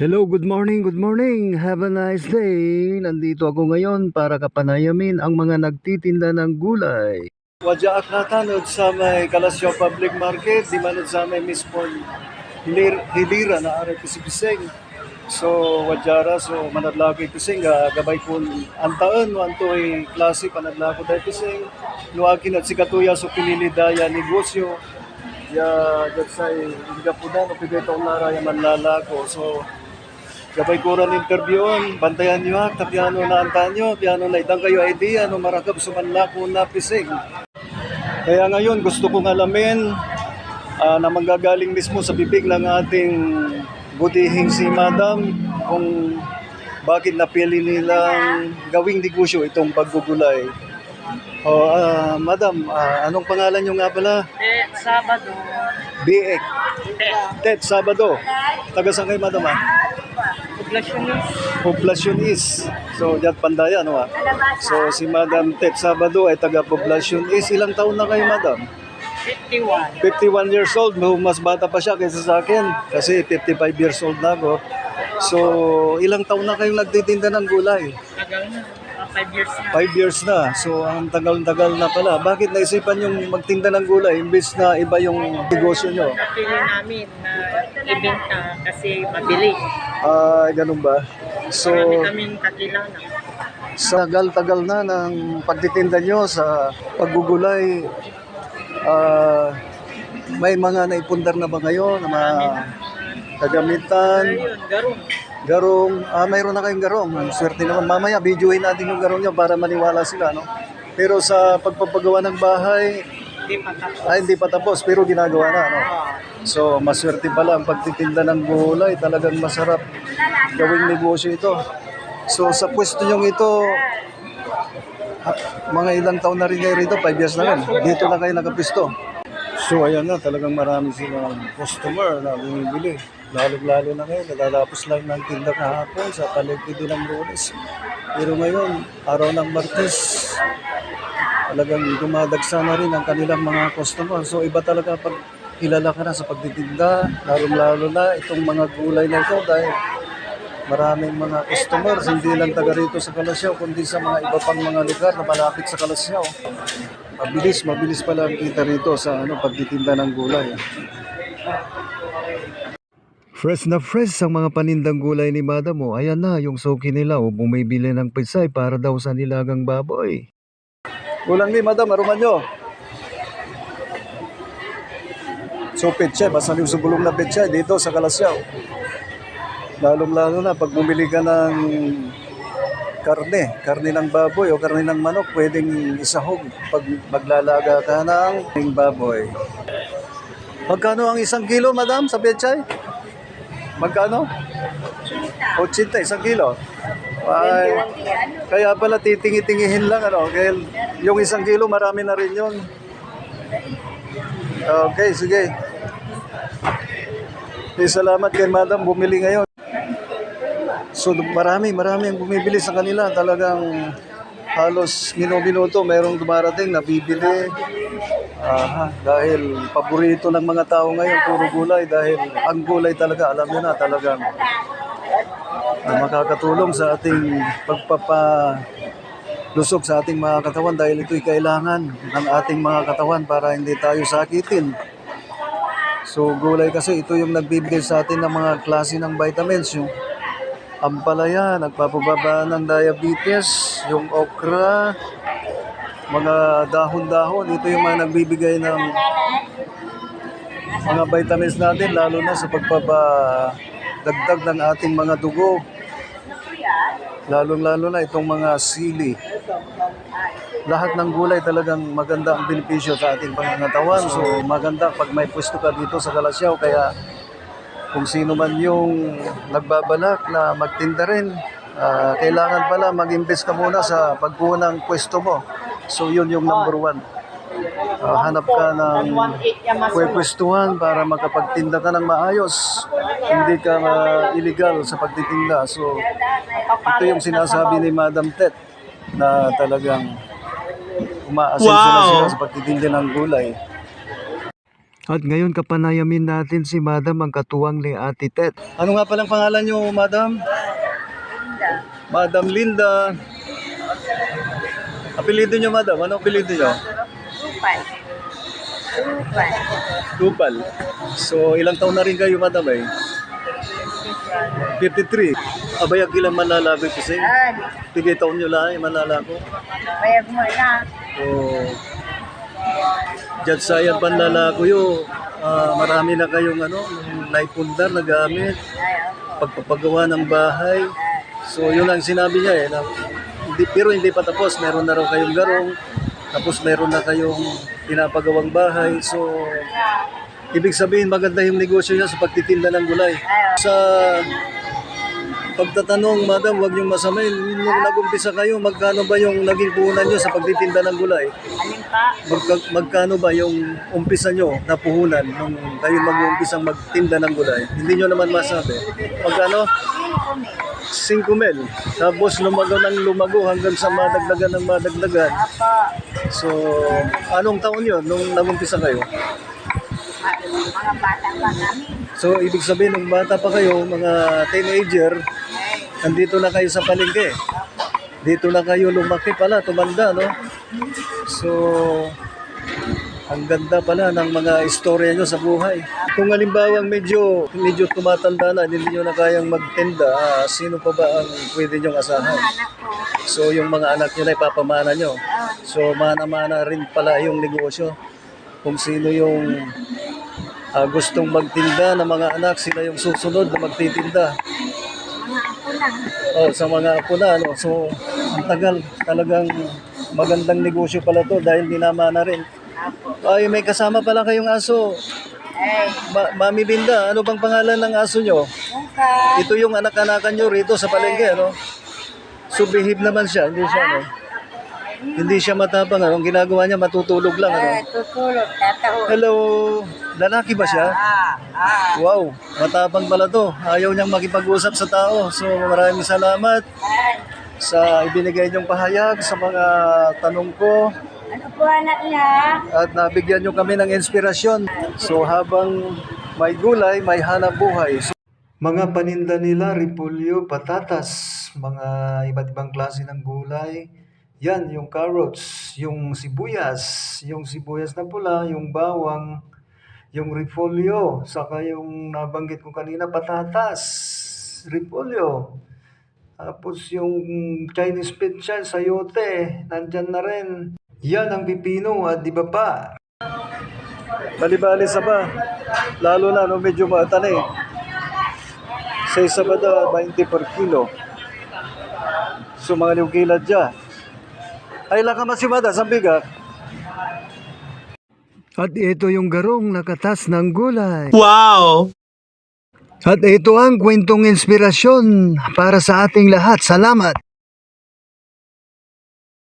Hello, good morning, good morning. Have a nice day. Nandito ako ngayon para kapanayamin ang mga nagtitinda ng gulay. Wadya ak natanod sa may Kalasyaw Public Market, di manod sa may mismon hilira na ari pising. So wadyara so manadlaki pising gabay kun antaen no antoy klase panadlako dai pising. Luagi na si katuya so pinilidaya negosyo. Ya dadsay igapudan o pigay taon nara ya manlalako. So gabay ko rin interviewon, bantayan nyo ha, piano na antan nyo, piano na itang kayo idea, no marakap sumanlako na pising. Kaya ngayon gusto kong alamin na manggagaling mismo sa bibig ng ating budihing si Madam kung bakit napili nilang gawing negosyo itong paggugulay. Madam, anong pangalan nyo nga pala? Sabado. Biek. Tet Sabado. Taga saan kayo, Madam? Poblacion East. So, diyan Pandaya, no? So, si Madam Tet Sabado ay taga Poblacion East. Ilang taon na kayo, Madam? 51. 51 years old. Mas bata pa siya kaysa sa akin. Kasi 55 years old na ako. So, ilang taon na kayong nagtitinda ng gulay? Tagal na. 5 years na. 5 years na. So, ang tagal-tagal na pala. Bakit naisipan yung magtinda ng gulay imbes na iba yung negosyo nyo? Napili namin na ibenta kasi mabili. Ganun ba? So, Marami kaming kakilala. sa tagal-tagal na ng pagtitinda nyo sa paggugulay, may mga naipundar na ba ngayon na mga kagamitan? Ayun, garong. Garong, mayroon na kayong garong. Ang swerte naman. Mamaya, videoin natin yung garong nyo para maniwala sila, no? Pero sa pagpapagawa ng bahay, Hindi pa tapos. hindi pa tapos, pero ginagawa na, no? So, maswerte pala ang pagtitinda ng gulay. Talagang masarap gawing negosyo ito. So, sa pwesto nyo ito, mga ilang taon na rin kayo rito? 5 years na rin. Dito na kayo nakapwesto. So, ayan na. Talagang marami silang customer na bumibili. Lalo-lalo na ngayon, nalalapos lang ng tinda kahapon sa paligid din ng Lunes. Pero ngayon, araw ng Martes, talagang dumadagsa na rin ang kanilang mga customer. So iba talaga pag kilala ka na sa pagtitinda, lalo-lalo na itong mga gulay na ito dahil maraming mga customers, hindi lang taga rito sa Kalasyaw, kundi sa mga iba pang mga lugar na malapit sa Kalasyaw. Mabilis pala ang kita rito sa pagtitinda ng gulay. Fresh na fresh ang mga panindang gulay ni Madam mo. Ayan na yung suki nila o bumibili ng pitsay para daw sa nilagang baboy. Kulang ni Madam, aruman nyo. So pitsay, basta yung subulong na pitsay dito sa Kalasyaw. Lalong-lalo na pag bumili ka ng karne ng baboy o karne ng manok, pwedeng isahog pag maglalaga ka ng baboy. Magkano ang 1 kilo, Madam, sa pitsay? Magkano? 80, 1 kilo. Ay, kaya pala titingi-tingihin lang, Kaya yung 1 kilo, marami na rin yun. Okay, sige. Salamat kay Madam, bumili ngayon. So, marami ang bumibili sa kanila. Talagang halos minuto mayroong dumarating na bibili. Dahil paborito ng mga tao ngayon, puro gulay. Dahil ang gulay talaga, alam nyo na, talagang makakatulong sa ating pagpapalusog sa ating mga katawan. Dahil ito'y kailangan ng ating mga katawan para hindi tayo sakitin. So gulay kasi, ito yung nagbibigay sa atin ng mga klase ng vitamins. Yung ampalaya, nagpapababa ng diabetes, yung okra, mga dahon-dahon, ito yung mga nagbibigay ng mga vitamins natin, lalo na sa pagpapadagdag ng ating mga dugo. Lalo na itong mga sili. Lahat ng gulay talagang maganda ang benepisyo sa ating pangangatawan. So maganda pag may pwesto ka dito sa Kalasyaw. Kaya kung sino man yung nagbabalak na magtinda rin, kailangan pala mag-invest ka muna sa pagkuha ng pwesto mo. So yun yung number 1. Hanap ka ng pwestuhan para makapagtinda ka ng maayos. Hindi ka illegal sa pagtitinda. So ito yung sinasabi ni Madam Tet na talagang umaasenso na sila sa pagtitinda ng gulay. At ngayon kapanayamin natin si Madam, ang katuwang ni Ate Tet. Ano nga palang pangalan niyo, Madam? Linda. Madam Linda. Apelido niyo, Madam? Ano apelido niyo? Tupal. Tupal. Tupal. So, ilang taon na rin kayo, Madam, eh? 53. Abay, ang ilang manlalabi kasi. Tigay taon nyo lang, manlalako. Bayag mo na. So, dyan sayang panlalako yun. Marami na kayong naipundar na gamit. Pagpapagawa ng bahay. So, yun ang sinabi niya eh. Pero hindi pa tapos. Meron na raw kayong garong. Tapos meron na kayong pinapagawang bahay. So, ibig sabihin maganda yung negosyo niya sa pagtitinda ng gulay. Sa pagtatanong, Madam, huwag niyong masamain. Nung nag-umpisa kayo, magkano ba yung naging puhunan niyo sa pagtitinda ng gulay? Alin pa? Magkano ba yung umpisa niyo na puhunan nung kayo mag-umpisang magtinda ng gulay? Hindi niyo naman masabi. Magkano? 5,000. Tapos lumago ng lumago hanggang sa madagdagan ng madagdagan. Apo. So, anong taon yun nung nag-umpisa kayo? Mga bata pa namin. So, ibig sabihin, nung bata pa kayo, mga teenager, nandito na kayo sa palengke. Dito na kayo lumaki pala, tumanda, no? So, ang ganda pala ng mga istorya nyo sa buhay. Kung halimbawang medyo tumatanda na, hindi nyo na kayang magtinda, sino pa ba ang pwede nyong asahan? Anak ko. So, yung mga anak nyo na ipapamana nyo. So, mana-mana rin pala yung negosyo. Kung sino yung gustong magtinda ng mga anak, sila yung susunod na magtitinda. Mga apo lang. Sa mga apo na, no? So, ang tagal. Talagang magandang negosyo pala to dahil dinamana rin. Apo. Ay, may kasama pala kayong aso. Mami Linda, ano bang pangalan ng aso nyo? Buka. Ito yung anak-anakan nyo rito sa palengke, ano? So, behave naman siya. Hindi siya matapang. Ang ginagawa niya, matutulog lang, ano? Tutulog. Tatahol. Hello! Lalaki ba siya? Wow, matapang pala to. Ayaw niyang makipag-usap sa tao. So, maraming salamat sa ibinigay niyong pahayag sa mga tanong ko. Ano po anak niya? At nabigyan niyo kami ng inspirasyon. So, habang may gulay, may hanap buhay. So, mga paninda nila, repolyo, patatas, mga iba't ibang klase ng gulay. Yan, yung carrots, yung sibuyas na pula, yung bawang, yung repolyo, saka yung nabanggit ko kanina, patatas, repolyo. Tapos yung Chinese pizza, sayote, nandyan na rin. Yan ang pipino at di ba pa? Bali-bali sa ba? Lalo na no, medyo mata na eh. Sa isa ba 20 per kilo. So mga kilad dyan. Ay lang ka masimada sa bigat. At ito yung garong nakatas ng gulay. Wow! At ito ang kwentong inspirasyon para sa ating lahat. Salamat!